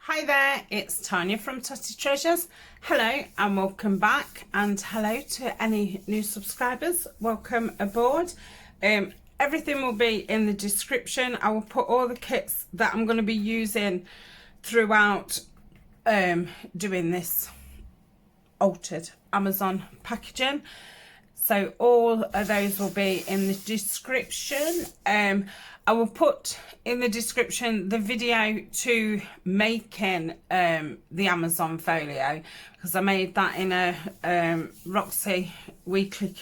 Hi there, it's Tania from Tatty Treasures. Hello and welcome back, and hello to any new subscribers. Welcome aboard. Everything will be in the description. I will put all the kits that I'm going to be using throughout doing this altered Amazon packaging. So all of those will be in the description. I will put in the description the video to making the Amazon folio, because I made that in a Roxy weekly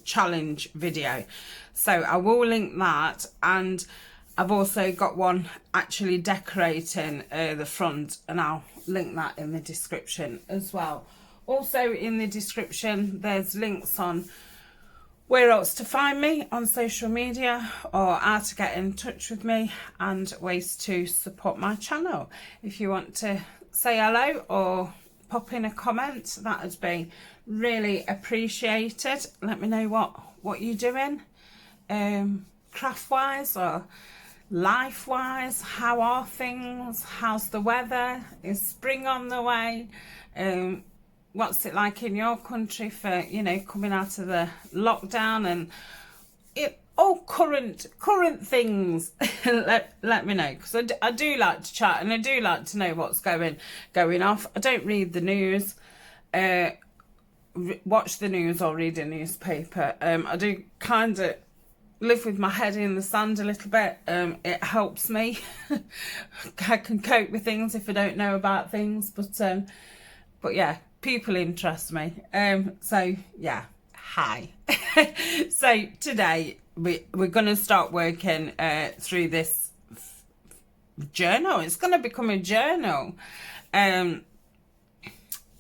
challenge video. So I will link that, and I've also got one actually decorating the front, and I'll link that in the description as well. Also in the description there's links on where else to find me on social media, or how to get in touch with me, and ways to support my channel. If you want to say hello or pop in a comment, that would be really appreciated. Let me know what you're doing, craft wise or life wise. How are things? How's the weather? Is spring on the way? What's it like in your country for, you know, coming out of the lockdown and all current things? let me know, because I do like to chat, and I do like to know what's going off. I don't read the news, watch the news or read a newspaper. I do kind of live with my head in the sand a little bit. It helps me. I can cope with things if I don't know about things, but yeah, people interest me. So yeah, hi. So today we're going to start working through this journal. It's going to become a journal.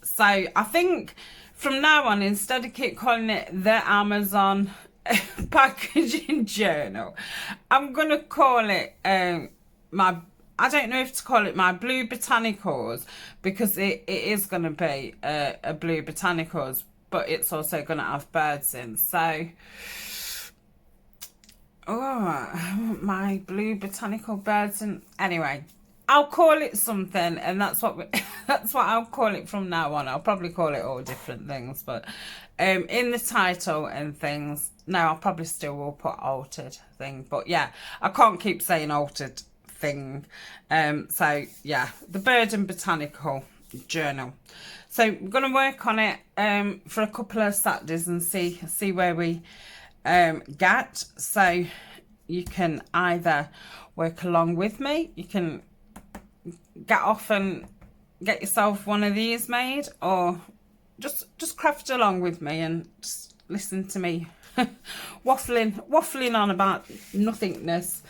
So I think from now on, instead of keep calling it the Amazon packaging journal, I'm going to call it I don't know if to call it my blue botanicals, because it is going to be a blue botanicals, but it's also going to have birds in. So, my blue botanical birds. And anyway, I'll call it something, and that's what that's what I'll call it from now on. I'll probably call it all different things, but in the title and things, no, I'll probably still will put altered thing. But yeah, I can't keep saying altered thing. So yeah, the bird and botanical journal. So we're going to work on it for a couple of Saturdays and see where we get. So you can either work along with me, you can get off and get yourself one of these made, or just craft along with me and just listen to me waffling on about nothingness.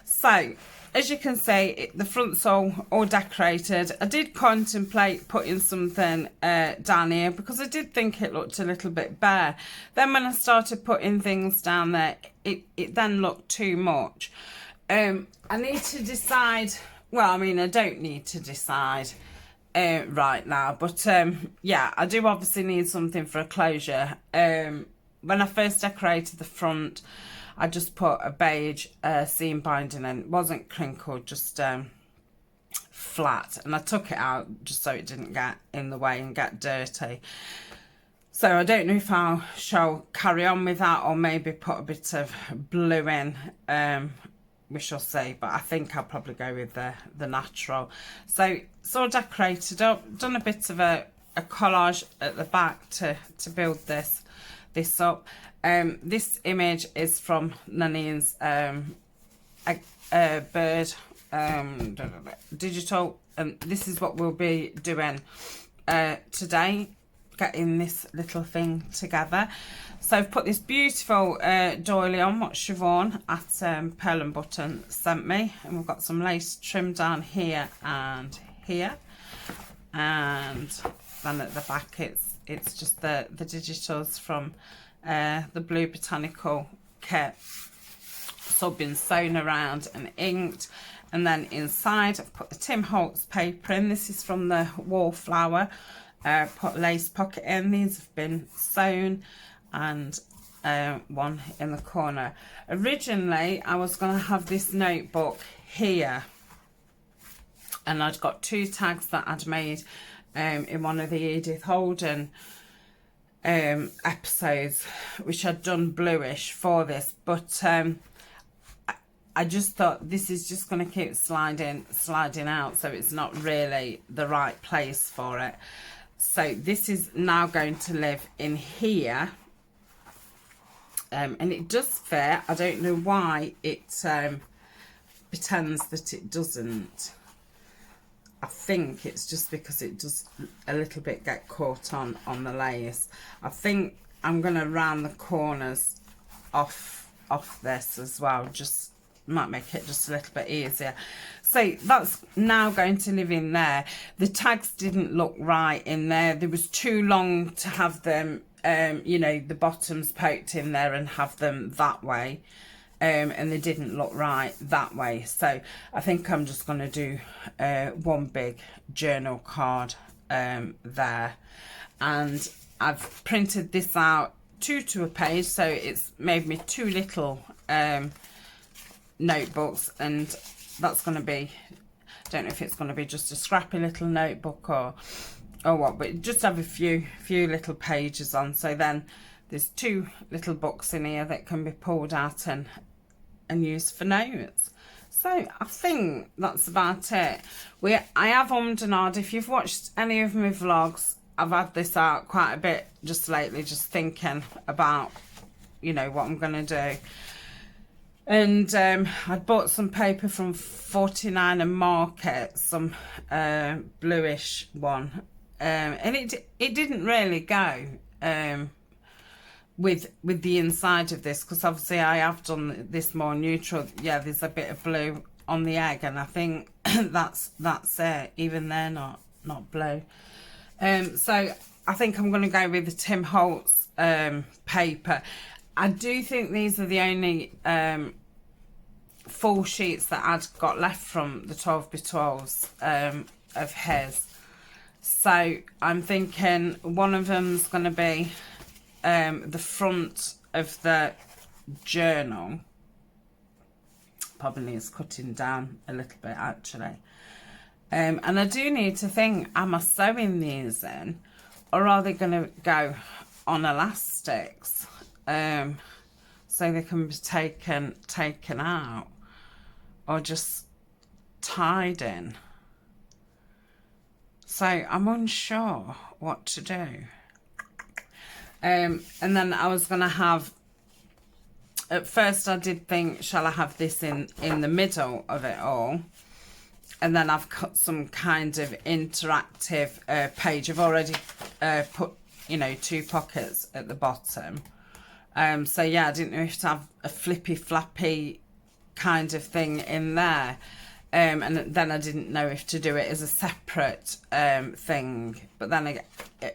So as you can see, the front's all decorated. I did contemplate putting something down here, because I did think it looked a little bit bare. Then when I started putting things down there, it then looked too much. I need to decide. Well, I mean, I don't need to decide right now, but yeah, I do obviously need something for a closure. When I first decorated the front, I just put a beige seam binding, and it wasn't crinkled, just flat, and I took it out just so it didn't get in the way and get dirty. So I don't know if I shall carry on with that, or maybe put a bit of blue in. We shall see, but I think I'll probably go with the natural. So it's all decorated up, done a bit of a collage at the back to build this up. This image is from Nanine's bird digital, and this is what we'll be doing today, getting this little thing together. So I've put this beautiful doily on, what Siobhan at Pearl and Button sent me, and we've got some lace trim down here and here, and then at the back it's just the digitals from the blue botanical kit. It's all been sewn around and inked, and then inside I've put the Tim Holtz paper in. This is from the wallflower. Put lace pocket in. These have been sewn, and one in the corner. Originally I was going to have this notebook here and I'd got 2 tags that I'd made in one of the Edith Holden episodes, which I'd done bluish for this, but I just thought this is just going to keep sliding out, so it's not really the right place for it. So this is now going to live in here, and it does fit. I don't know why it pretends that it doesn't. I think it's just because it does a little bit get caught on the lace. I think I'm going to round the corners off this as well, just might make it just a little bit easier. So that's now going to live in there. The tags didn't look right in there. There was too long to have them, you know, the bottoms poked in there and have them that way. And they didn't look right that way. So I think I'm just going to do one big journal card there. And I've printed this out 2 to a page, so it's made me 2 little notebooks, and that's going to be, I don't know if it's going to be just a scrappy little notebook or what, but just have a few little pages on. So then there's 2 little books in here that can be pulled out and used for notes. So I think that's about it. I have and ahed. If you've watched any of my vlogs, I've had this out quite a bit just lately, just thinking about, you know, what I'm going to do. And I bought some paper from 49 and Market, some bluish one, and it didn't really go with the inside of this, because obviously I have done this more neutral. Yeah, there's a bit of blue on the egg, and I think that's it. Even they're not blue. So I think I'm going to go with the Tim Holtz paper. I do think these are the only full sheets that I'd got left from the 12x12s of his. So I'm thinking one of them's going to be the front of the journal. Probably needs cutting down a little bit, actually. And I do need to think, am I sewing these in, or are they going to go on elastics? So they can be taken out, or just tied in. So I'm unsure what to do. And then I was going to have, at first I did think, shall I have this in the middle of it all? And then I've cut some kind of interactive page. I've already put, you know, 2 pockets at the bottom. So yeah, I didn't know if to have a flippy flappy kind of thing in there. And then I didn't know if to do it as a separate thing. But then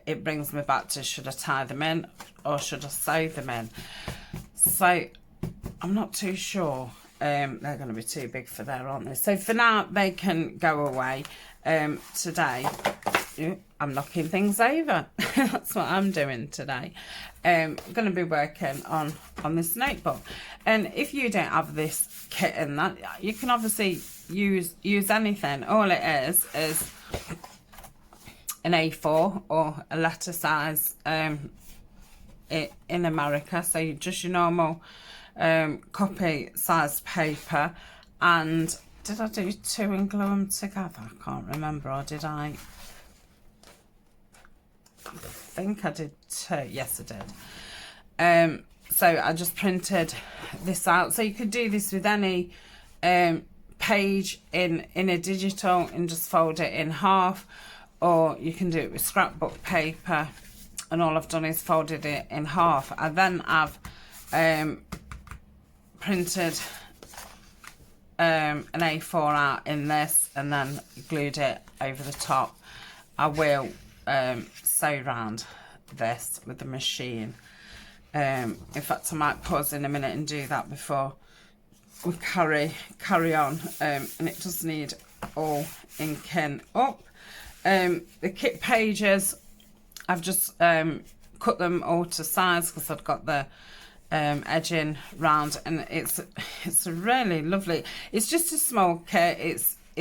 it brings me back to, should I tie them in or should I sew them in? So I'm not too sure. They're going to be too big for there, aren't they? So for now, they can go away. Today, I'm knocking things over. That's what I'm doing today. I'm going to be working on this notebook. And if you don't have this kit in that, you can obviously use anything. All it is an A4 or a letter size in America. So just your normal copy size paper. And did I do 2 and glue them together? I can't remember, or did I? I think I did 2. Yes, I did. So I just printed this out. So you could do this with any page in a digital and just fold it in half, or you can do it with scrapbook paper, and all I've done is folded it in half. I then have printed an A4 out in this and then glued it over the top. I will sew round this with the machine. In fact, I might pause in a minute and do that before we carry on. And it does need all inking up. The kit pages, I've just cut them all to size because I've got the edging round, and it's a really lovely, it's just a small kit.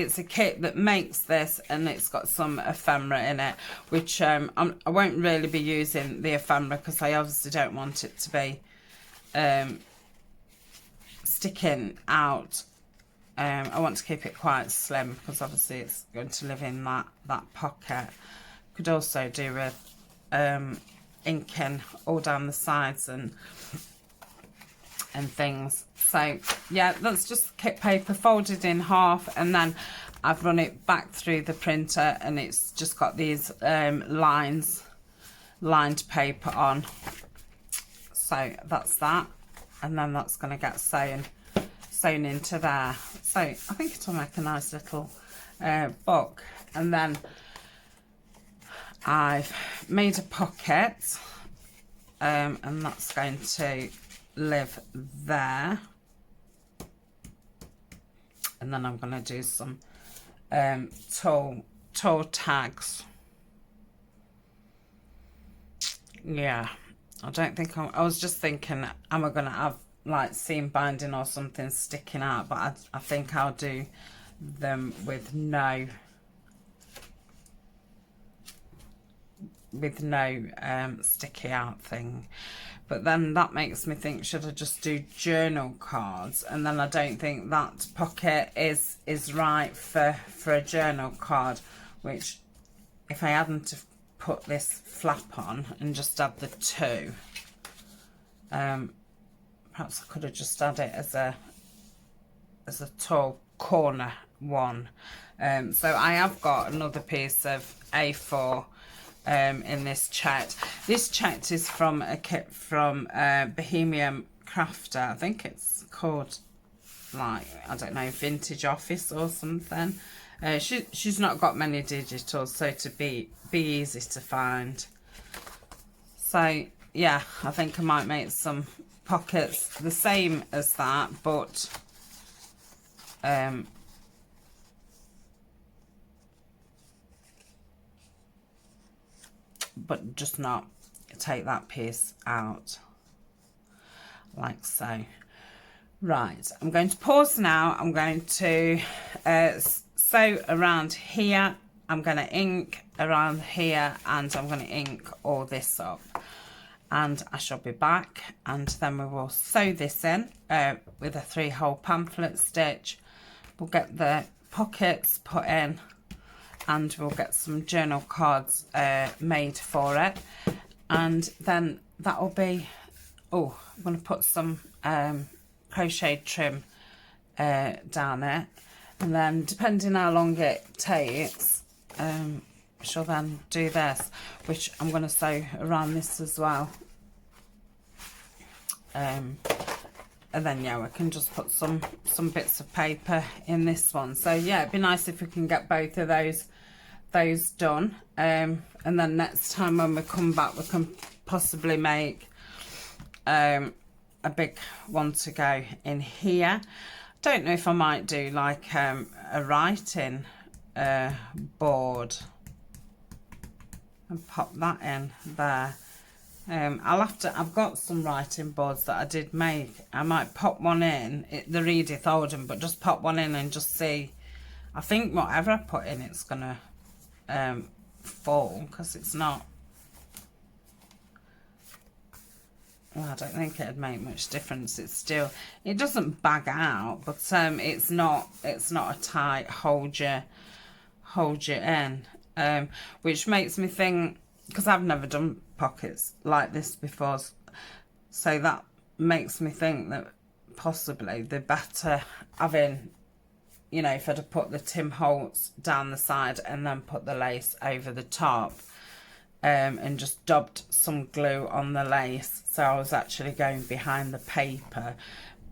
it's a kit that makes this, and it's got some ephemera in it, which I won't really be using the ephemera because I obviously don't want it to be sticking out. I want to keep it quite slim because obviously it's going to live in that pocket. Could also do with inking all down the sides and things. So yeah, that's just kit paper folded in half, and then I've run it back through the printer, and it's just got these lined paper on. So that's that, and then that's going to get sewn into there. So I think it'll make a nice little book. And then I've made a pocket, and that's going to live there. And then I'm going to do some tall tags. Yeah, I don't think I was just thinking, am I going to have like seam binding or something sticking out? But I think I'll do them with no sticky out thing. But then that makes me think, should I just do journal cards? And then I don't think that pocket is right for a journal card, which if I hadn't have put this flap on and just had the two, perhaps I could have just had it as a tall corner one. So I have got another piece of A4 in this chat. This chat is from a kit from Bohemian Crafter. I think it's called, like, I don't know, Vintage Office or something. She's not got many digitals, so to be easy to find. So yeah, I think I might make some pockets the same as that, but just not take that piece out like so. Right, I'm going to pause now. I'm going to sew around here. I'm going to ink around here, and I'm going to ink all this up, and I shall be back, and then we will sew this in with a 3-hole pamphlet stitch. We'll get the pockets put in, and we'll get some journal cards made for it, and then that will be, oh, I'm going to put some crochet trim down it, and then depending how long it takes, I shall then do this, which I'm going to sew around this as well. And then yeah, we can just put some bits of paper in this one. So yeah, it'd be nice if we can get both of those done, and then next time when we come back, we can possibly make a big one to go in here. Don't know if I might do like a writing board and pop that in there. I'll have to, I've got some writing boards that I did make. I might pop one in, they're Edith Oldham, but just pop one in and just see. I think whatever I put in, it's gonna fall, because it's not, well, I don't think it'd make much difference. It's still, it doesn't bag out, but it's not a tight hold you in, which makes me think, because I've never done pockets like this before, so that makes me think that possibly they're better having, you know, if I'd have put the Tim Holtz down the side and then put the lace over the top, and just dabbed some glue on the lace, so I was actually going behind the paper,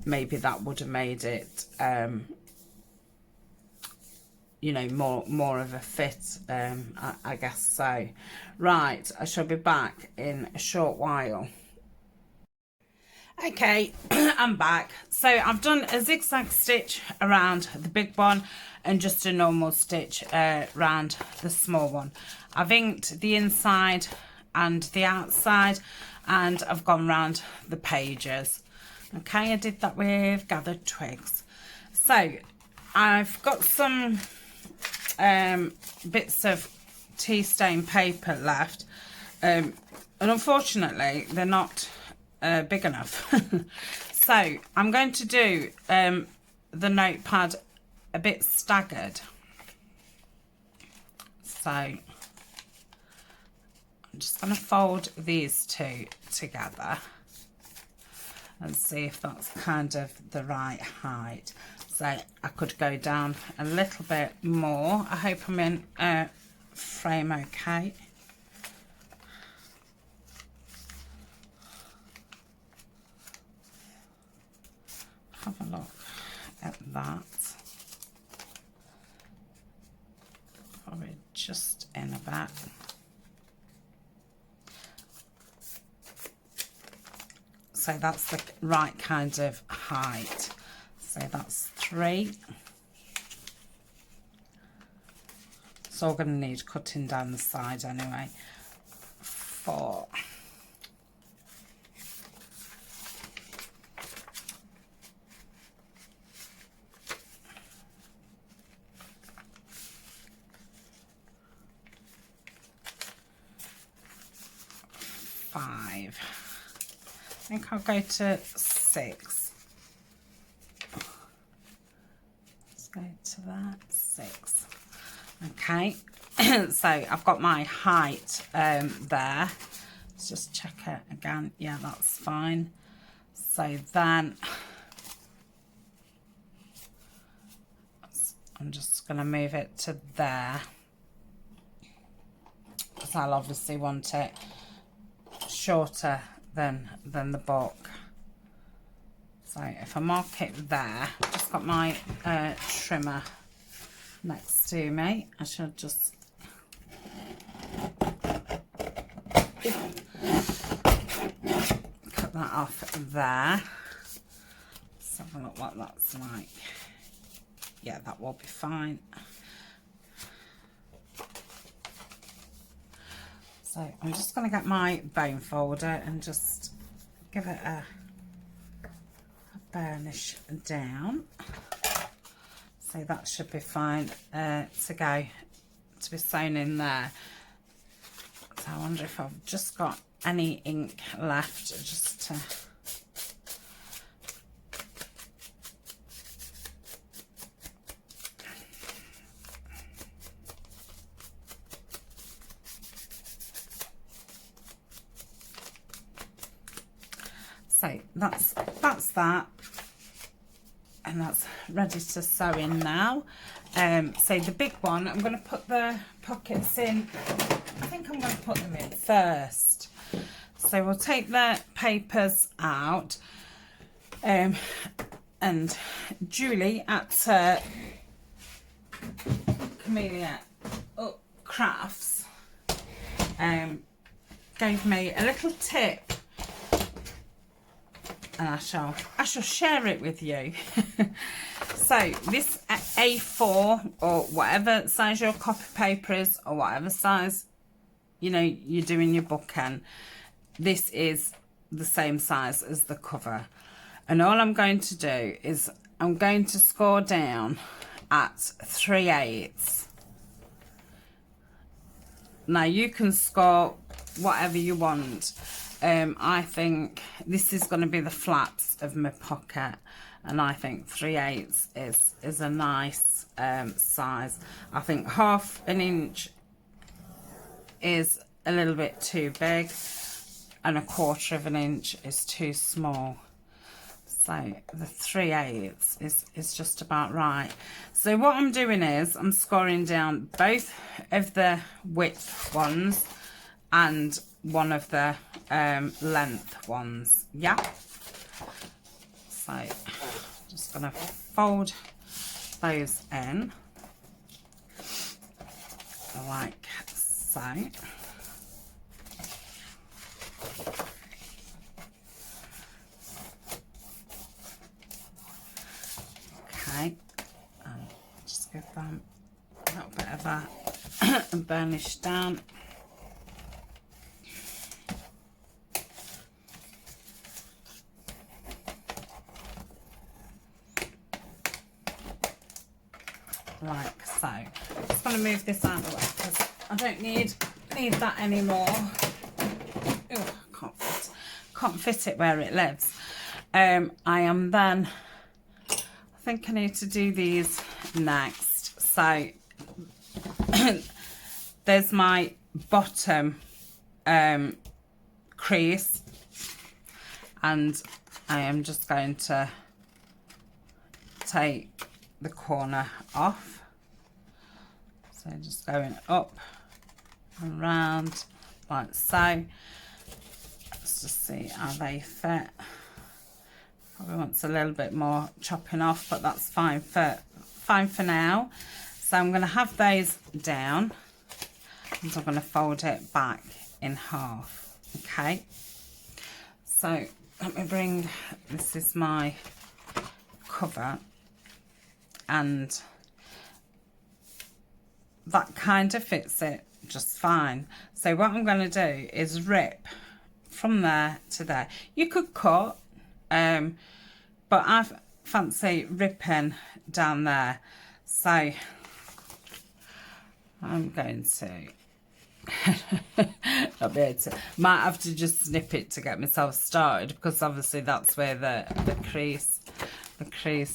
maybe that would have made it you know, more of a fit, I guess so. Right, I shall be back in a short while. Okay, I'm back. So I've done a zigzag stitch around the big one and just a normal stitch around the small one. I've inked the inside and the outside, and I've gone round the pages. Okay, I did that with gathered twigs. So I've got some bits of tea stain paper left, and unfortunately they're not big enough. So I'm going to do the notepad a bit staggered. So I'm just going to fold these two together and see if that's kind of the right height. So I could go down a little bit more. I hope I'm in frame okay. Have a look at that. Probably just in a bit. So that's the right kind of height. So that's 3. It's all going to need cutting down the side anyway. 4. 5. I think I'll go to 6. Let's go to that, 6. Okay, so I've got my height there. Let's just check it again. Yeah, that's fine. So then I'm just going to move it to there, because I'll obviously want it shorter than the book. So if I mark it there, I've just got my trimmer next to me. I should just cut that off there. Let's have a look what that's like. Yeah, that will be fine. So I'm just going to get my bone folder and just give it a burnish down. So that should be fine to be sewn in there. So I wonder if I've just got any ink left just to... So that's that, and that's ready to sew in now. So the big one, I'm going to put the pockets in. I think I'm going to put them in first. So we'll take the papers out, and Julie at Camellia Crafts gave me a little tip. And I shall share it with you. So this A4 or whatever size your copy paper is, or whatever size you're doing your book in, this is the same size as the cover. And all I'm going to do is I'm going to score down at 3/8. Now you can score whatever you want. I think this is going to be the flaps of my pocket, and I think 3/8 is a nice size. I think 1/2 inch is a little bit too big, and 1/4 inch is too small. So the 3/8 is just about right. So what I'm doing is I'm scoring down both of the width ones and one of the length ones. Yeah. So just gonna fold those in like so. Okay, just give them a little bit of a burnish down. like so. I'm just going to move this out of the way because I don't need that anymore. Oh, can't fit it where it lives. I am then, I think I need to do these next. So there's my bottom crease, and I am just going to take the corner off. So just going up and round like so. Let's just see how they fit. Probably wants a little bit more chopping off, but that's fine for now. So I'm going to have those down, and I'm going to fold it back in half. Okay, so let me bring, this is my cover, and that kind of fits it just fine. So what I'm going to do is rip from there to there. You could cut, but I fancy ripping down there. So I'm going to not be able to, might have to just snip it to get myself started, because obviously that's where the crease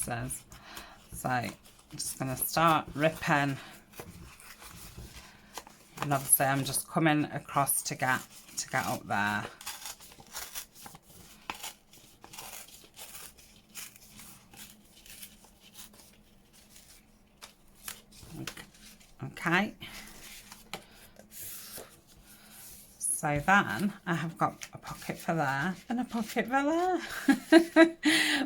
is. So I'm just going to start ripping, and obviously I'm just coming across to get up there. Okay, so then I have got a pocket for there and a pocket for there.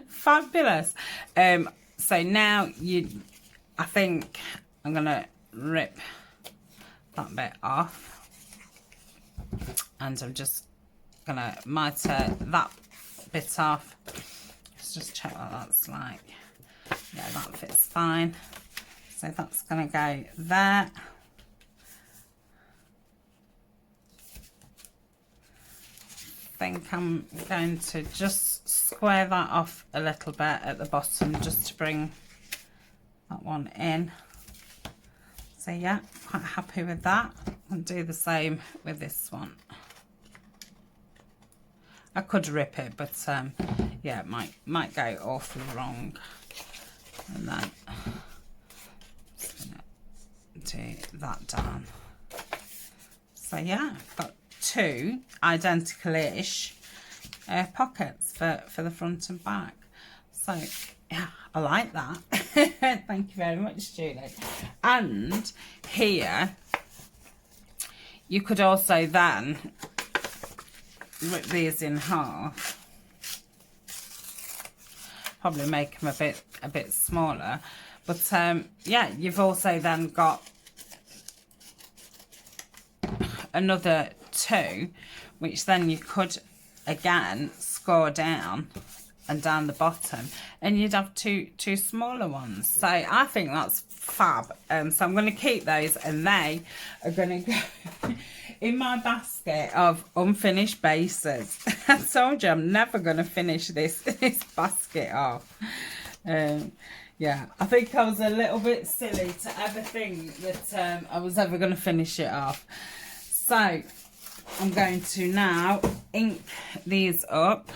Fabulous. So now I think I'm gonna rip that bit off, and I'm just gonna mitre that bit off. Let's just check what that's like. Yeah, that fits fine. So that's going to go there. I think I'm going to just square that off a little bit at the bottom, just to bring that one in. So yeah, quite happy with that. I'll do the same with this one. I could rip it, but yeah, it might go awfully wrong. And then do that down. So yeah, I've got two identical-ish pockets for the front and back. So yeah, I like that. Thank you very much, Julie. And here you could also then rip these in half, probably make them a bit smaller. But yeah, you've also then got another two, which then you could again score down and down the bottom, and you'd have two smaller ones. So I think that's fab. So I'm going to keep those, and they are going to go in my basket of unfinished bases. I told you I'm never going to finish this basket off. Yeah, I think I was a little bit silly to ever think that I was ever going to finish it off. So I'm going to now ink these up.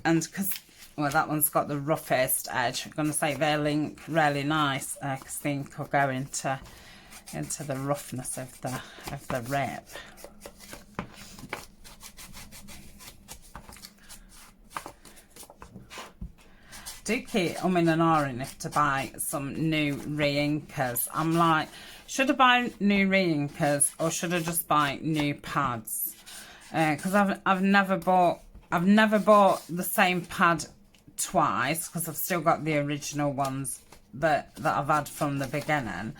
And because, well, that one's got the roughest edge, I'm going to say they'll ink really nice, because the ink will go into the roughness of the rip. Do keep umming and ahhing if to buy some new re-inkers. I'm like, should I buy new re-inkers or should I just buy new pads? Because I've never bought the same pad twice, because I've still got the original ones that I've had from the beginning.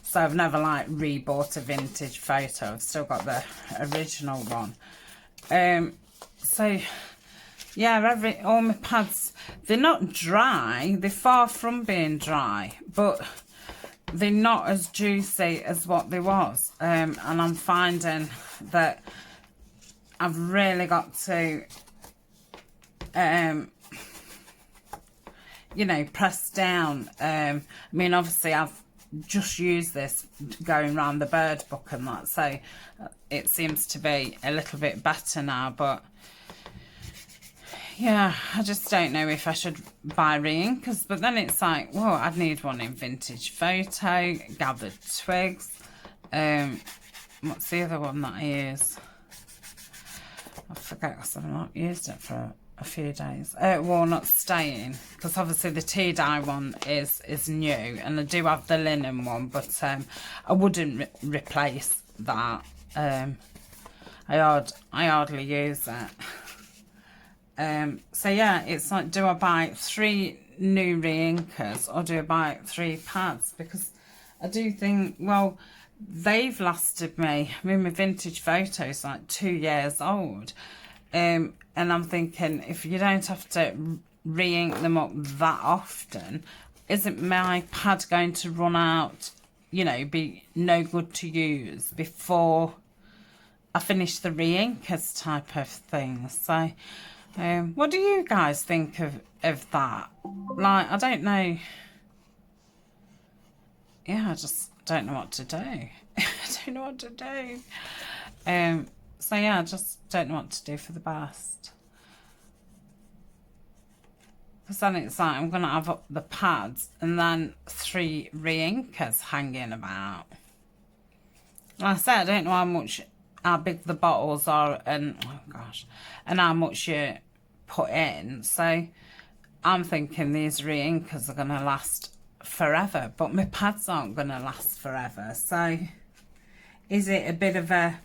So I've never like re-bought a vintage photo. I've still got the original one. So yeah, all my pads, they're not dry, they're far from being dry, but they're not as juicy as what they was. And I'm finding that I've really got to you know, pressed down. I mean, obviously I've just used this going around the bird book and that, so it seems to be a little bit better now. But yeah, I just don't know if I should buy re-inkers. But then it's like, well, I'd need one in Vintage Photo, Gathered Twigs. What's the other one that I use? I forget because I've not used it for a few days. Walnut Stain, because obviously the tea dye one is new, and I do have the linen one, but I wouldn't replace that. I hardly use it. So yeah, it's like, do I buy 3 new re-inkers or do I buy 3 pads? Because I do think, well, they've lasted me. I mean, my Vintage Photo is like 2 years old. And I'm thinking, if you don't have to re-ink them up that often, isn't my pad going to run out, you know, be no good to use before I finish the re-inkers type of thing? So what do you guys think of that? Like, I don't know. Yeah, I just don't know what to do. I don't know what to do. So yeah, I just don't know what to do for the best. Because then it's like, I'm going to have up the pads and then 3 re-inkers hanging about. Like I said, I don't know how big the bottles are, and oh gosh, and how much you put in. So I'm thinking these re-inkers are going to last forever, but my pads aren't going to last forever. So is it a bit of a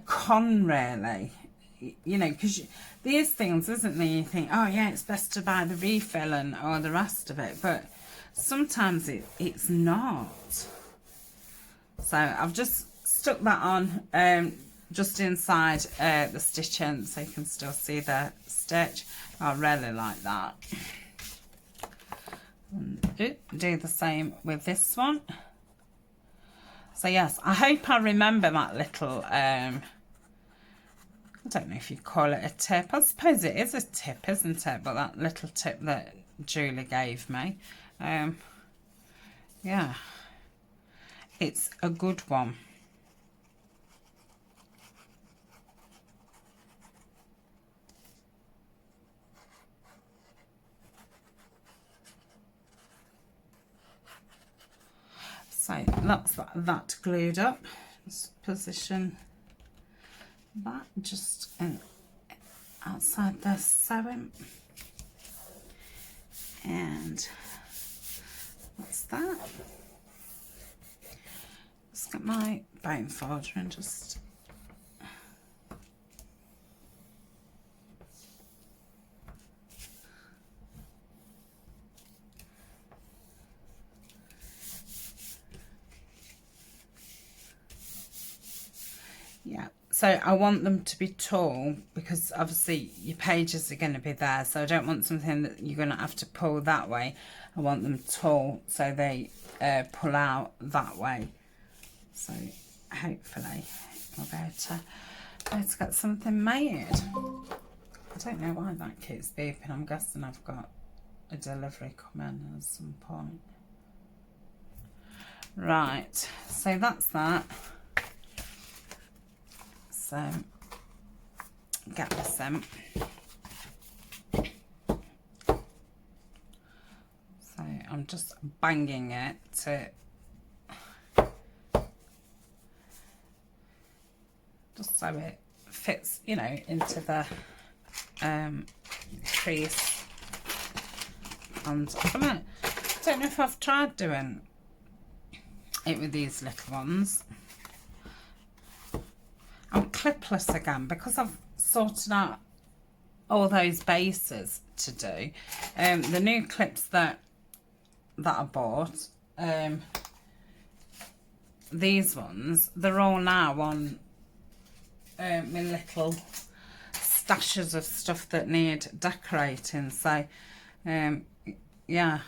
con, really? You know, because these things, isn't there, you think, oh yeah, it's best to buy the refill and all the rest of it, but sometimes it's not. So I've just stuck that on just inside the stitching, so you can still see the stitch. I really like that. And do the same with this one. So yes, I hope I remember that little I don't know if you call it a tip. I suppose it is a tip, isn't it? But that little tip that Julie gave me, yeah, it's a good one. So that's that glued up. Just position that just outside the sewing, and that's that. Let's get my bone folder and just yeah. So I want them to be tall because obviously your pages are going to be there. So I don't want something that you're going to have to pull that way. I want them tall so they pull out that way. So hopefully we'll be able to get something made. I don't know why that keeps beeping. I'm guessing I've got a delivery coming at some point. Right, so that's that. So get this in. So I'm just banging it to just so it fits, you know, into the crease. And I don't know if I've tried doing it with these little ones. I'm clipless again because I've sorted out all those bases to do. The new clips that I bought, these ones, they're all now on my little stashes of stuff that need decorating. So yeah,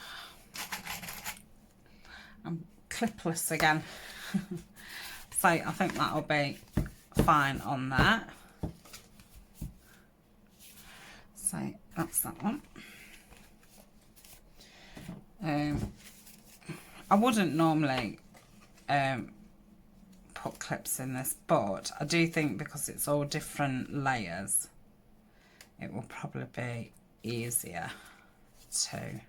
I'm clipless again. So I think that'll be fine on that. So that's that one. I wouldn't normally put clips in this, but I do think because it's all different layers, it will probably be easier to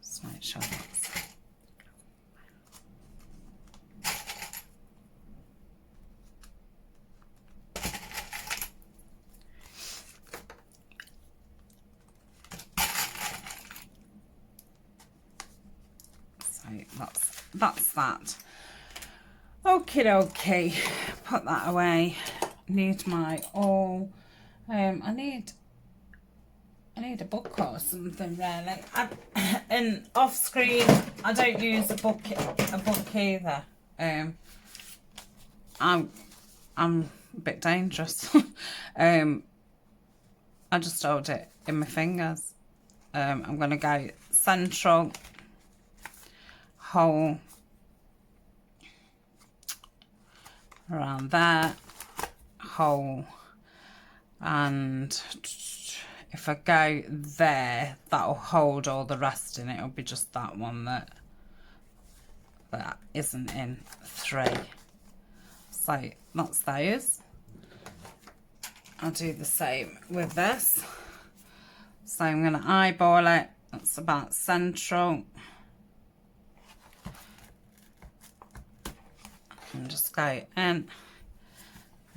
just make sure that's that's that. Okay, put that away. Need my all. I need a book or something really. And off screen, I don't use a book either. I'm a bit dangerous. I just hold it in my fingers. I'm gonna go central, whole, around there, whole, and if I go there, that'll hold all the rest in. It'll be just that one that isn't in 3. So that's those. I'll do the same with this. So I'm going to eyeball it. That's about central. And just go in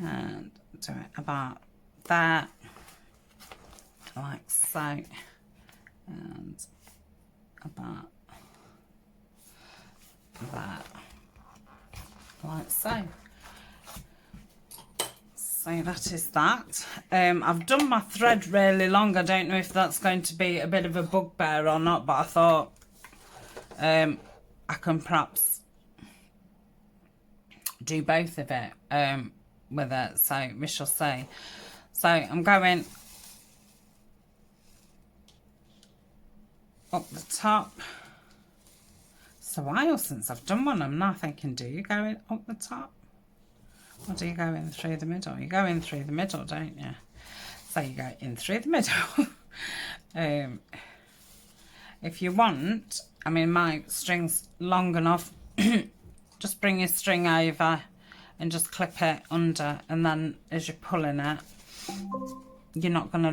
and do it about there, like so, and about that, like so. So that is that. I've done my thread really long. I don't know if that's going to be a bit of a bugbear or not, but I thought I can perhaps do both of it with it, so we shall see. So I'm going up the top. It's a while since I've done one. I'm now thinking, do you go in up the top or do you go in through the middle? You go in through the middle, don't you? So you go in through the middle. If you want, I mean, my string's long enough. Just bring your string over and just clip it under, and then as you're pulling it, you're not going to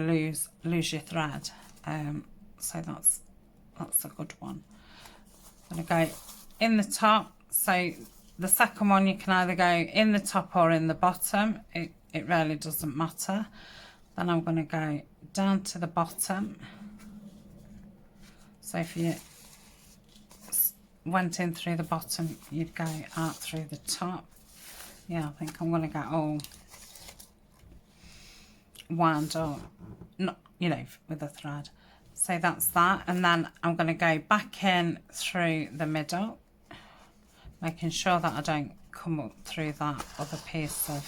lose your thread. So that's a good one. I'm going to go in the top. So the second one, you can either go in the top or in the bottom. It really doesn't matter. Then I'm going to go down to the bottom. So if you went in through the bottom, you'd go out through the top. Yeah, I think I'm going to get all wound up, not, you know, with the thread. So that's that, and then I'm going to go back in through the middle, making sure that I don't come up through that other piece of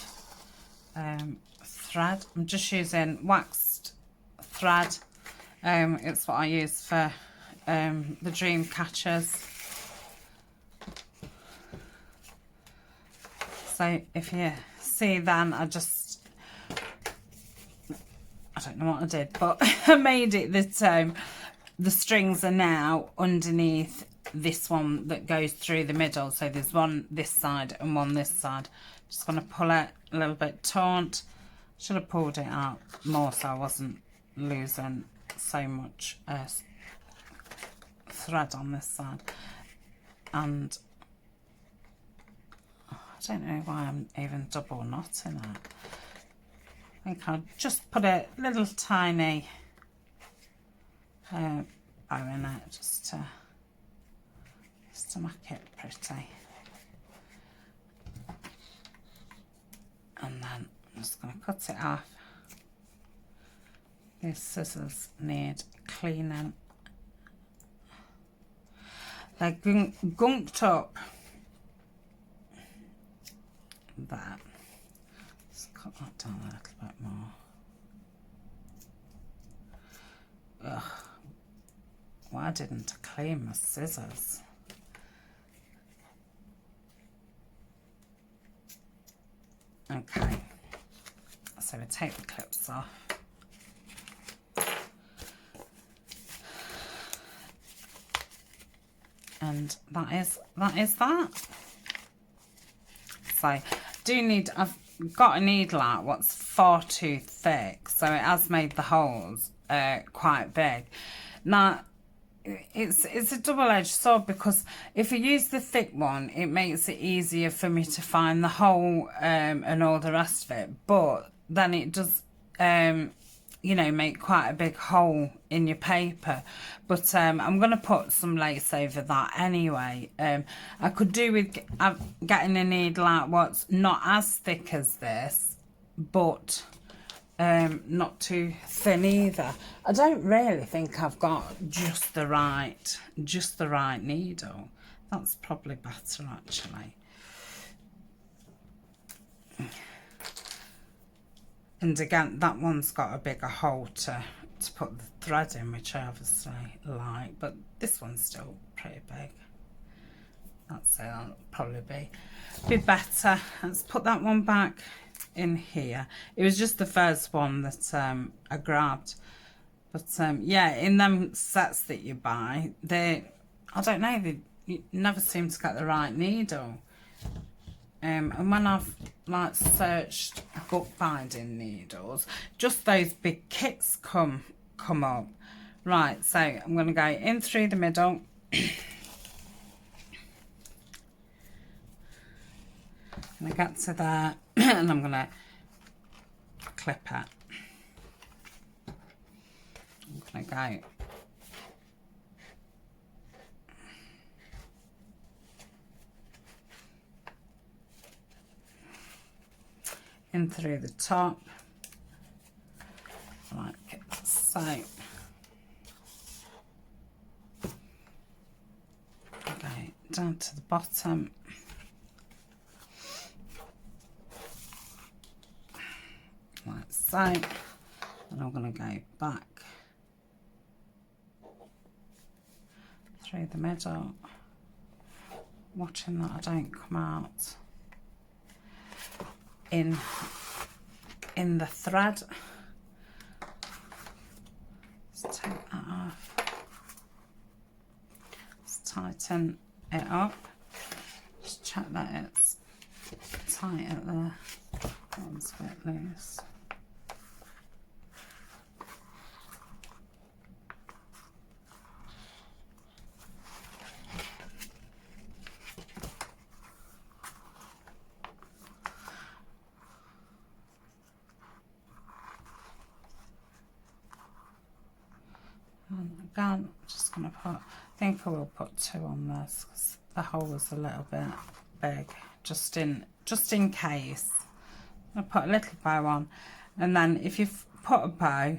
thread. I'm just using waxed thread. It's what I use for the dream catchers. So if you see, then I don't know what I did, but I made it that the strings are now underneath this one that goes through the middle. So there's one this side and one this side. Just going to pull it a little bit taut. Should have pulled it out more so I wasn't losing so much thread on this side. And I don't know why I'm even double knotting it. I think I'll just put a little tiny bow in it just to make it pretty. And then I'm just going to cut it off. These scissors need cleaning. They're gunked up. That. Just cut that down a little bit more. Ugh. Why didn't I clean my scissors? Okay. So we take the clips off. And that is that. So I've got a needle out what's far too thick, so it has made the holes quite big. Now it's a double-edged sword, because if I use the thick one, it makes it easier for me to find the hole and all the rest of it, but then it does you know, make quite a big hole in your paper. But I'm going to put some lace over that anyway. I could do with getting a needle out what's not as thick as this, but not too thin either. I don't really think I've got just the right needle. That's probably better actually. And again, that one's got a bigger hole to put the thread in, which I obviously like, but this one's still pretty big. That'll probably be better. Let's put that one back in here. It was just the first one that I grabbed. But yeah, in them sets that you buy, I don't know, you never seem to get the right needle. And when I've like searched bookbinding needles, just those big kits come up. Right, so I'm going to go in through the middle. And I get to there, and I'm going to clip it. I'm going to go in through the top, like so. Okay, down to the bottom. Like so. And I'm going to go back through the middle, watching that I don't come out in the thread. Let's take that off. Let's tighten it up. Just check that it's tight at the bottom's a bit loose. Again, I'm just going to put, I think I will put 2 on this because the hole was a little bit big, just in case. I'll put a little bow on, and then if you've put a bow,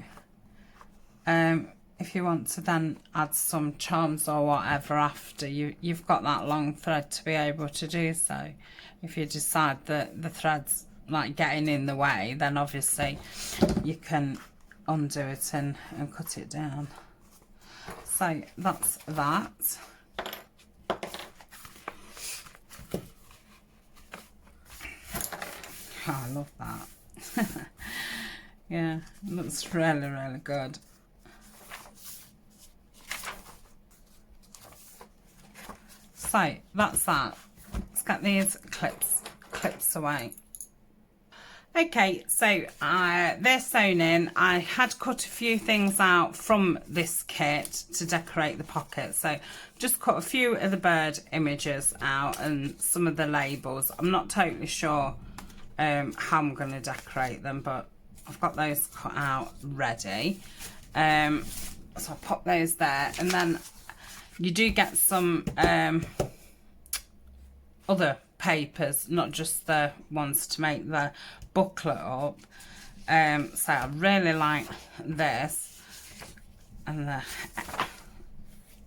if you want to then add some charms or whatever after, you've got that long thread to be able to do so. If you decide that the thread's like getting in the way, then obviously you can undo it and cut it down. So that's that. Oh, I love that. Yeah, it looks really, really good. So that's that. Let's get these clips away. Okay, so they're sewn in. I had cut a few things out from this kit to decorate the pocket. So just cut a few of the bird images out and some of the labels. I'm not totally sure how I'm going to decorate them, but I've got those cut out ready. So I'll pop those there. And then you do get some other papers, not just the ones to make the booklet up. So I really like this, and the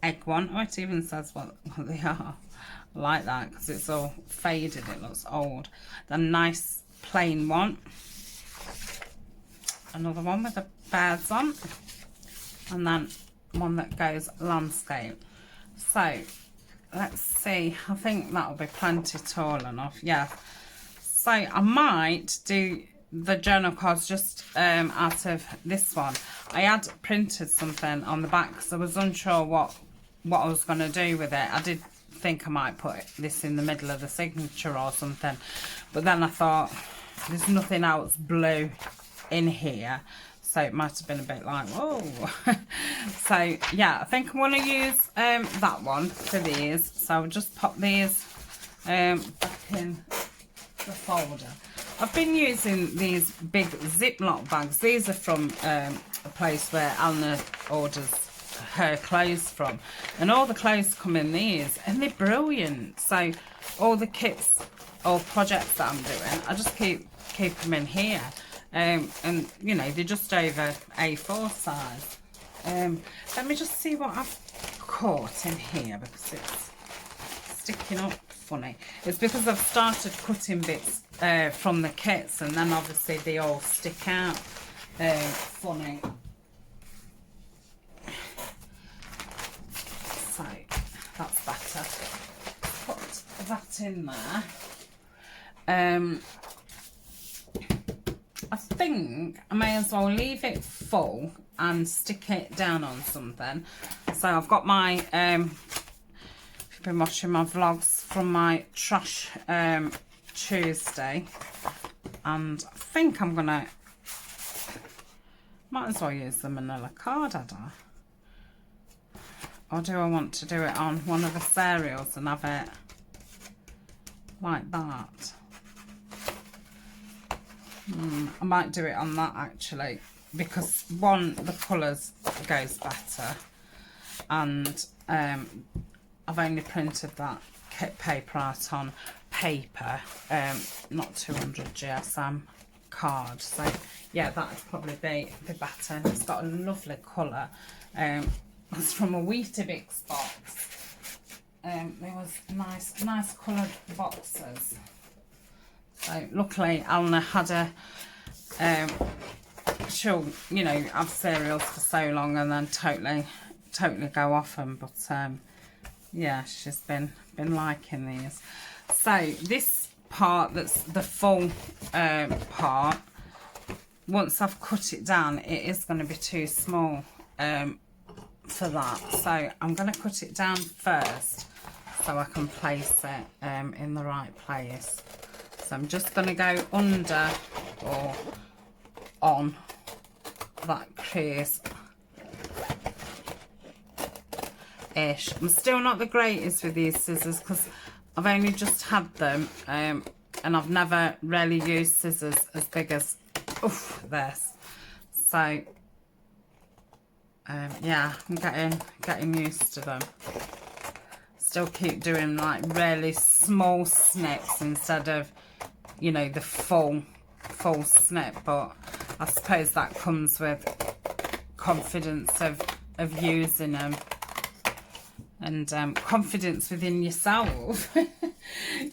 egg one. Oh, it even says what they are. I like that because it's all faded, it looks old. The nice plain one, another one with the birds on, and then one that goes landscape. So let's see, I think that'll be plenty tall enough. Yeah, so I might do the journal cards just out of this one. I had printed something on the back because I was unsure what what I was going to do with it. I did think I might put this in the middle of the signature or something, but then I thought there's nothing else blue in here, so it might have been a bit like, whoa. So yeah, I think I want to use that one for these, so I'll just pop these back in the folder. I've been using these big Ziploc bags. These are from a place where Alna orders her clothes from, and all the clothes come in these, and they're brilliant. So all the kits or projects that I'm doing, I just keep them in here, and you know, they're just over A4 size. Let me just see what I've caught in here, because it's sticking up funny. It's because I've started cutting bits from the kits, and then obviously they all stick out funny. So that's better. Put that in there. I think I may as well leave it full and stick it down on something. So I've got my if you've been watching my vlogs from my trash Tuesday, and I think I'm gonna, might as well use the manila card, had I? Or do I want to do it on one of the cereals and have it like that? I might do it on that actually, because one, the colours goes better, and I've only printed that kit paper out on paper, not 200 GSM card. So yeah, that would probably be better. It's got a lovely colour. It's from a Weetabix box. There was nice coloured boxes. So luckily Alna had a she'll, you know, have cereals for so long and then totally go off them, but yeah, she's been liking these. So this part, that's the full part, once I've cut it down, it is going to be too small for that, so I'm going to cut it down first so I can place it in the right place. So I'm just going to go under or on that crease ish. I'm still not the greatest with these scissors because I've only just had them, and I've never really used scissors as big as this. So yeah, I'm getting used to them. Still keep doing like really small snips instead of, you know, the full snip, but I suppose that comes with confidence of using them, and confidence within yourself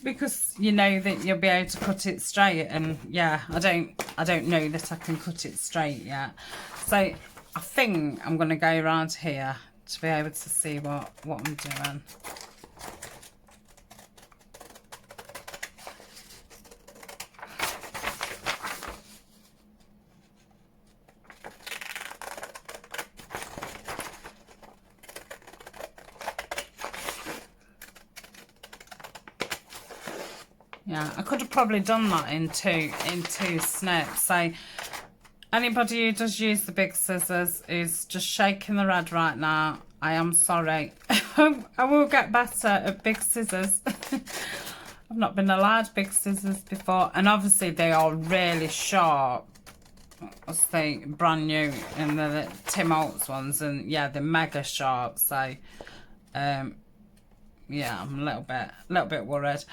because you know that you'll be able to cut it straight. And yeah, I don't know that I can cut it straight yet, so I think I'm going to go around here to be able to see what I'm doing. Yeah, I could have probably done that in two snips. So anybody who does use the big scissors is just shaking their head right now. I am sorry. I will get better at big scissors. I've not been allowed big scissors before, and obviously they are really sharp. As they brand new in the Tim Holtz ones, and yeah, they're mega sharp. So yeah, I'm a little bit worried.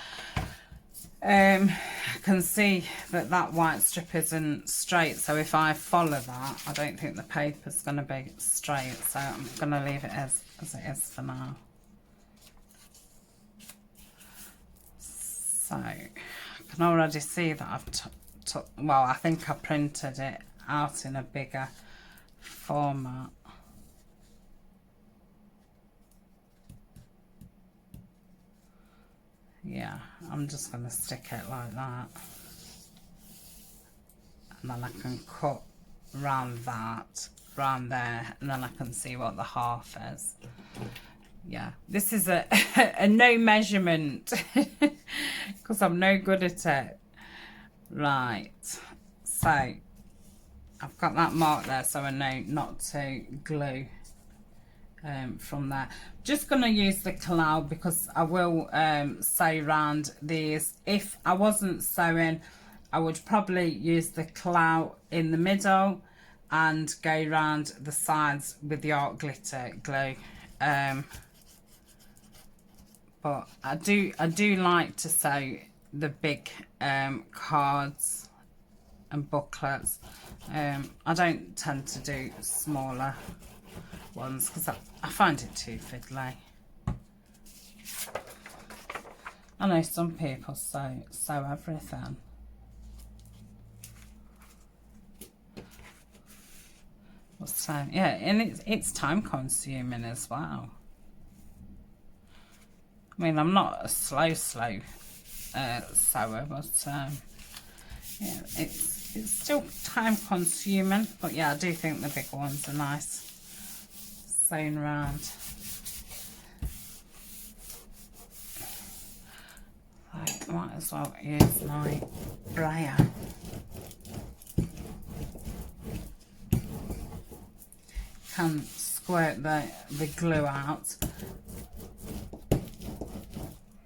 I can see that white strip isn't straight, so if I follow that, I don't think the paper's going to be straight, so I'm going to leave it as it is for now. So I can already see that I've well, I think I printed it out in a bigger format. Yeah, I'm just going to stick it like that, and then I can cut round that, round there, and then I can see what the half is. yeah, this is a, a no measurement because I'm no good at it. Right, so I've got that mark there, so I know not to glue from there. Just going to use the cloud because I will sew round these. If I wasn't sewing, I would probably use the cloud in the middle and go round the sides with the art glitter glue. But I do like to sew the big cards and booklets. I don't tend to do smaller ones because I find it too fiddly. I know some people sew everything. So yeah, and it's time consuming as well. I mean, I'm not a slow sewer, but yeah, it's still time consuming. But yeah, I do think the big ones are nice sewn round. So might as well use my brayer. Can squirt the glue out.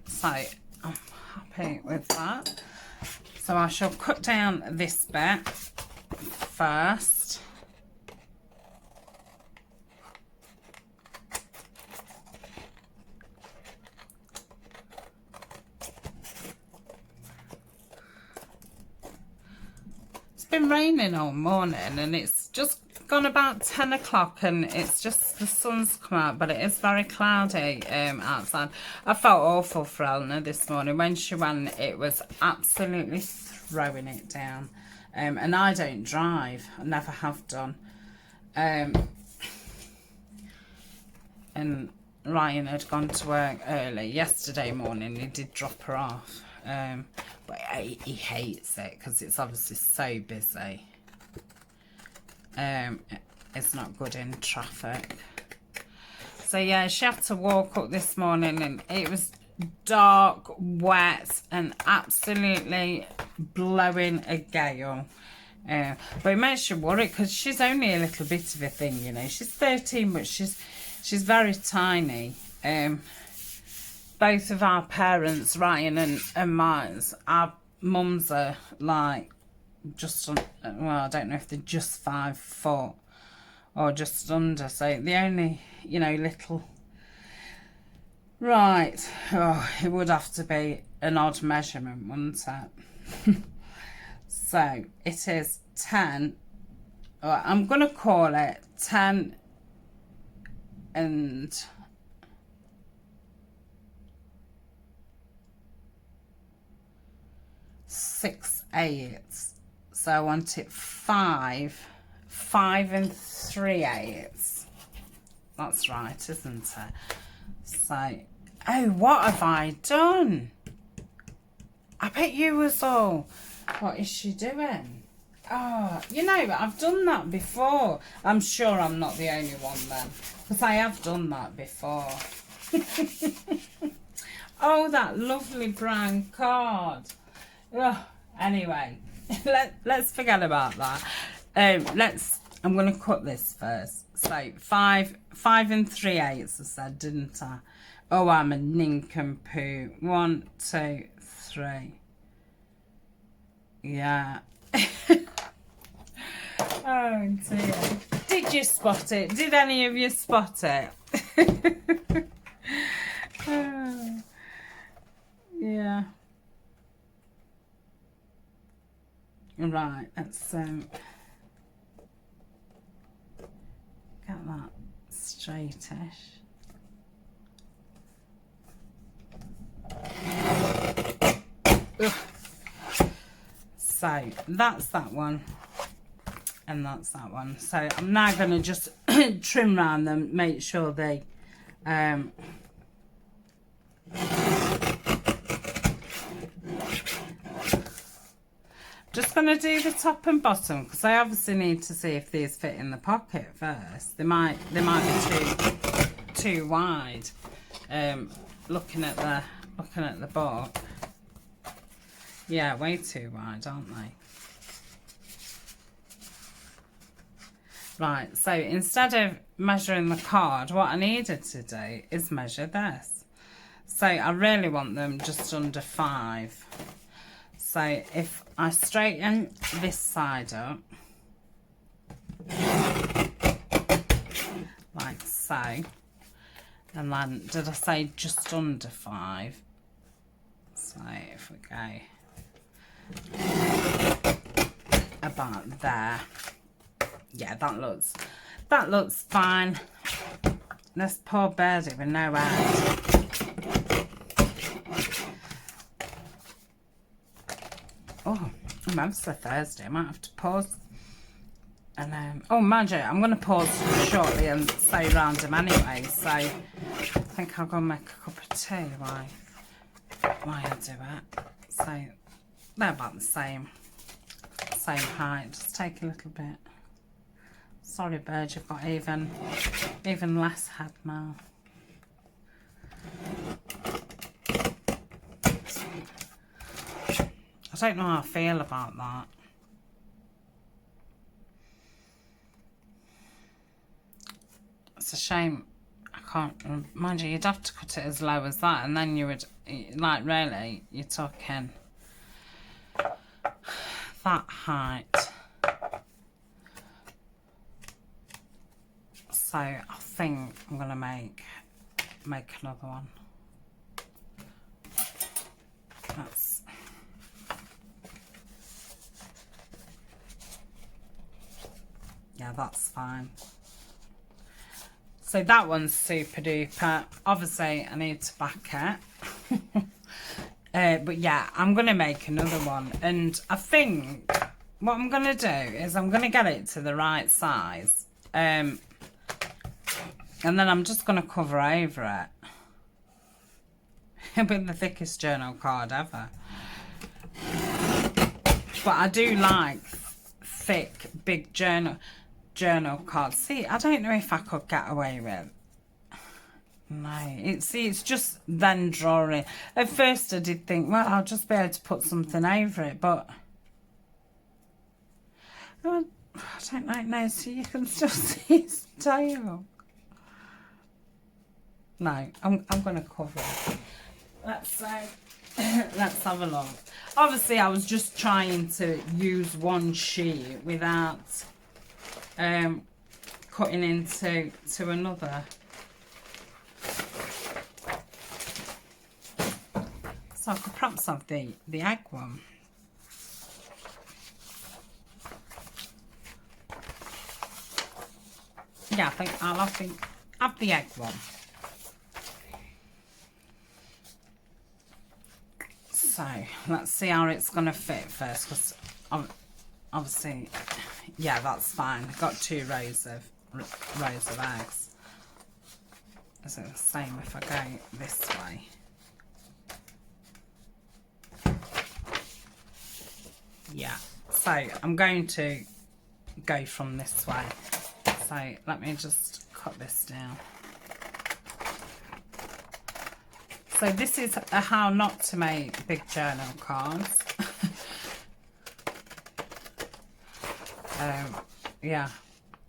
So I'm happy with that. So I shall cut down this bit first. It's been raining all morning and it's just gone about 10 o'clock and it's just the sun's come out, but it is very cloudy outside. I felt awful for Eleanor this morning. When she went, it was absolutely throwing it down. And I don't drive. I never have done. And Ryan had gone to work early yesterday morning. He did drop her off. But he hates it because it's obviously so busy. It's not good in traffic. So yeah, she had to walk up this morning and it was dark, wet and absolutely blowing a gale. But it makes you worry because she's only a little bit of a thing, you know. She's 13, but she's very tiny. Both of our parents, Ryan and mine, our mums are like just well, I don't know if they're just 5 foot or just under, so the only, you know, little, right, oh, it would have to be an odd measurement, wouldn't it? So it is 10, I'm gonna call it 10 and 6/8. So I want it 5 and 3/8. That's right, isn't it? So, oh, what have I done? I bet you was all, what is she doing? Oh, you know, I've done that before. I'm sure I'm not the only one then, because I have done that before. Oh, that lovely brown card. Oh, anyway. Let's forget about that. I'm going to cut this first. So 5 and 3/8, I said, didn't I? Oh, I'm a nincompoop. 1, 2, 3. Yeah. Oh dear. Did you spot it? Did any of you spot it? Oh, yeah. Right, let's get that straightish. Ugh. So that's that one, and that's that one. So I'm now going to just trim around them, make sure they just going to do the top and bottom because I obviously need to see if these fit in the pocket first. They might be too wide. looking at the book. Yeah, way too wide, aren't they? Right, so instead of measuring the card, what I needed to do is measure this. So I really want them just under 5. So if I straighten this side up, like so, and then, did I say just under 5? So if we go about there, yeah, that looks fine. This poor birdie with no head. Oh, I'm ever so thirsty. I might have to pause. And oh, mind you, I'm going to pause shortly and stay around him anyway. So I think I'll go and make a cup of tea while I do it. So they're about the same height. Just take a little bit. Sorry, bird, you've got even less head now. I don't know how I feel about that. It's a shame I can't, mind you, you'd have to cut it as low as that, and then you would, like, really, you're talking that height. So I think I'm gonna make another one. That's fine. So that one's super duper. Obviously I need to back it. But yeah, I'm gonna make another one, and I think what I'm gonna do is I'm gonna get it to the right size, and then I'm just gonna cover over it with the thickest journal card ever. But I do like thick, big journal cards. See, I don't know if I could get away with. No, it's just then drawing. At first I did think, well, I'll just be able to put something over it, but I don't like now, so you can still see his tail. No, I'm going to cover it. Let's have a look. Obviously, I was just trying to use one sheet without cutting into another. So I could perhaps have the egg one. Yeah, I think I'll have the egg one. So let's see how it's going to fit first, because obviously, yeah, that's fine. I've got 2 rows of eggs. Is it the same if I go this way? Yeah, so I'm going to go from this way. So let me just cut this down. So this is a how not to make big journal cards. Yeah,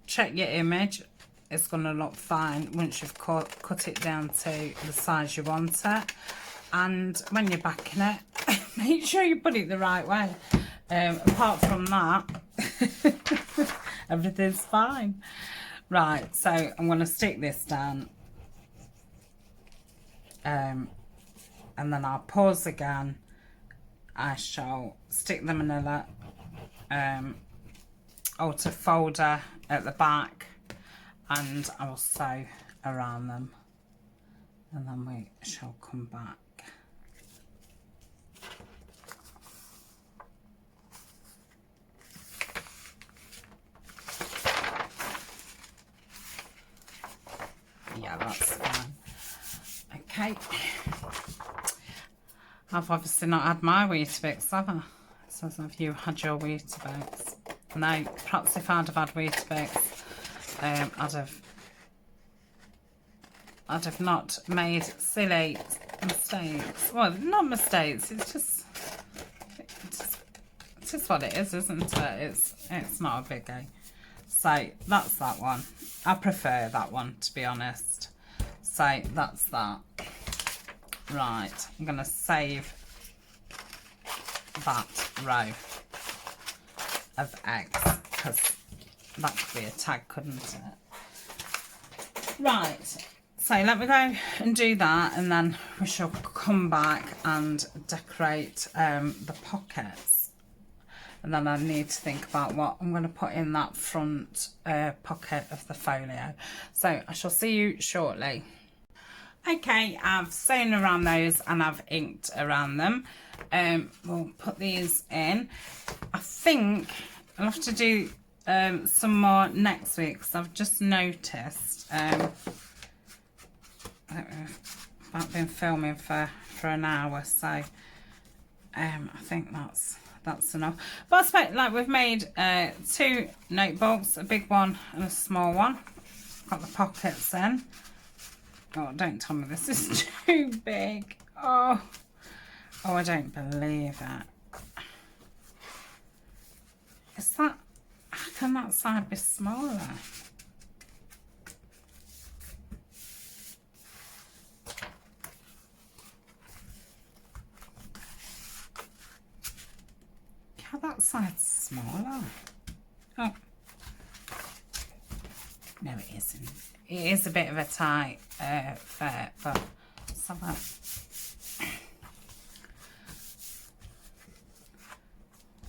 check your image. It's going to look fine once you've cut it down to the size you want it. And when you're backing it, make sure you put it the right way. Apart from that, everything's fine. Right, so I'm going to stick this down. And then I'll pause again. I shall stick the manila outer folder at the back, and I will sew around them, and then we shall come back. Yeah, that's fine. Okay. I've obviously not had my Weetabix, have I? It says, have you had your Weetabix? No, perhaps if I'd have had Weetabix, I'd have I'd have not made silly mistakes. Well, not mistakes, it's just what it is, isn't it? It's not a biggie. So that's that one. I prefer that one, to be honest. So that's that. Right, I'm going to save that row of eggs, because that could be a tag, couldn't it? Right, so let me go and do that, and then we shall come back and decorate the pockets. And then I need to think about what I'm going to put in that front pocket of the folio. So I shall see you shortly. Okay, I've sewn around those and I've inked around them. We'll put these in. I think I'll have to do some more next week, because I've just noticed I've been filming for an hour, so I think that's enough. But I suppose, like, we've made 2 notebooks, a big one and a small one. Got the pockets in. Oh, don't tell me this is too big. Oh, I don't believe it. Is that, how can that side be smaller? How that side's smaller? Oh, no, it isn't. It is a bit of a tight fit, but somewhat.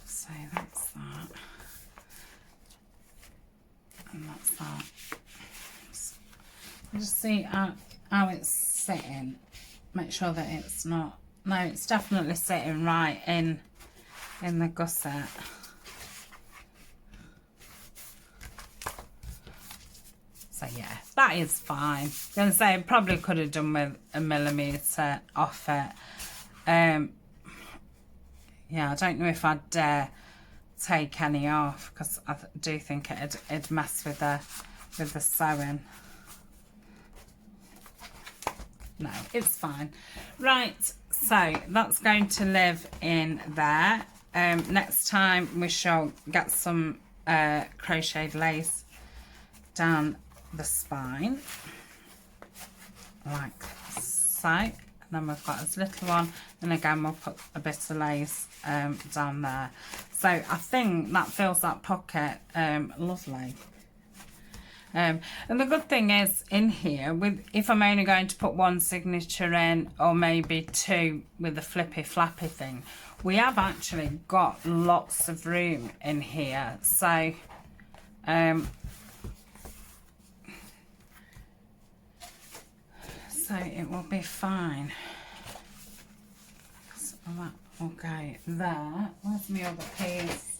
So that's that, and that's that. So just see how it's sitting. Make sure that it's not. No, it's definitely sitting right in the gusset. So yeah, that is fine. I was gonna say I probably could have done with a millimetre off it. Yeah, I don't know if I'd dare take any off, because I do think it'd mess with the sewing. No, it's fine. Right, so that's going to live in there. Next time we shall get some crocheted lace down the spine, like so, and then we've got this little one, and again we'll put a bit of lace down there. So I think that fills that pocket lovely. And the good thing is, in here, if I'm only going to put 1 signature in, or maybe 2 with the flippy flappy thing, we have actually got lots of room in here. So so it will be fine. So that will go there. Where's my other piece?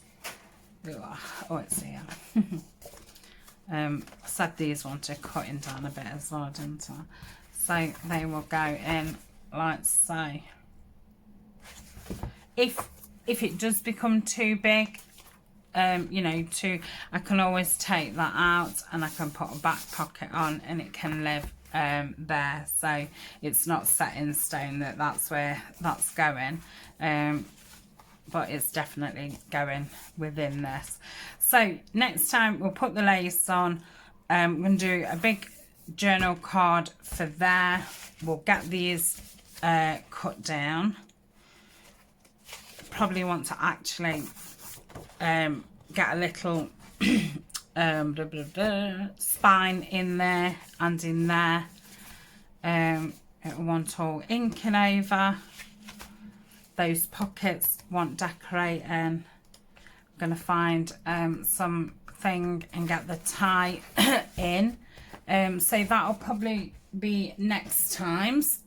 Oh, it's here. I said these wanted cutting down a bit as well, didn't I? So they will go in like so. If it does become too big, you know, I can always take that out and I can put a back pocket on, and it can live there. So it's not set in stone that that's where that's going, but it's definitely going within this. So next time we'll put the lace on. I'm going to do a big journal card for there. We'll get these cut down. Probably want to actually get a little spine in there and in there. It'll want all inking over. Those pockets want decorating. I'm going to find something and get the tie in. So that'll probably be next time's.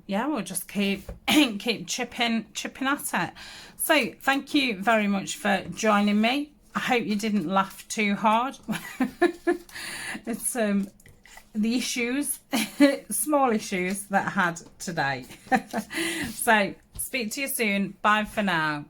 Yeah, we'll just keep chipping at it. So thank you very much for joining me. I hope you didn't laugh too hard. It's the issues, small issues that I had today. So speak to you soon. Bye for now.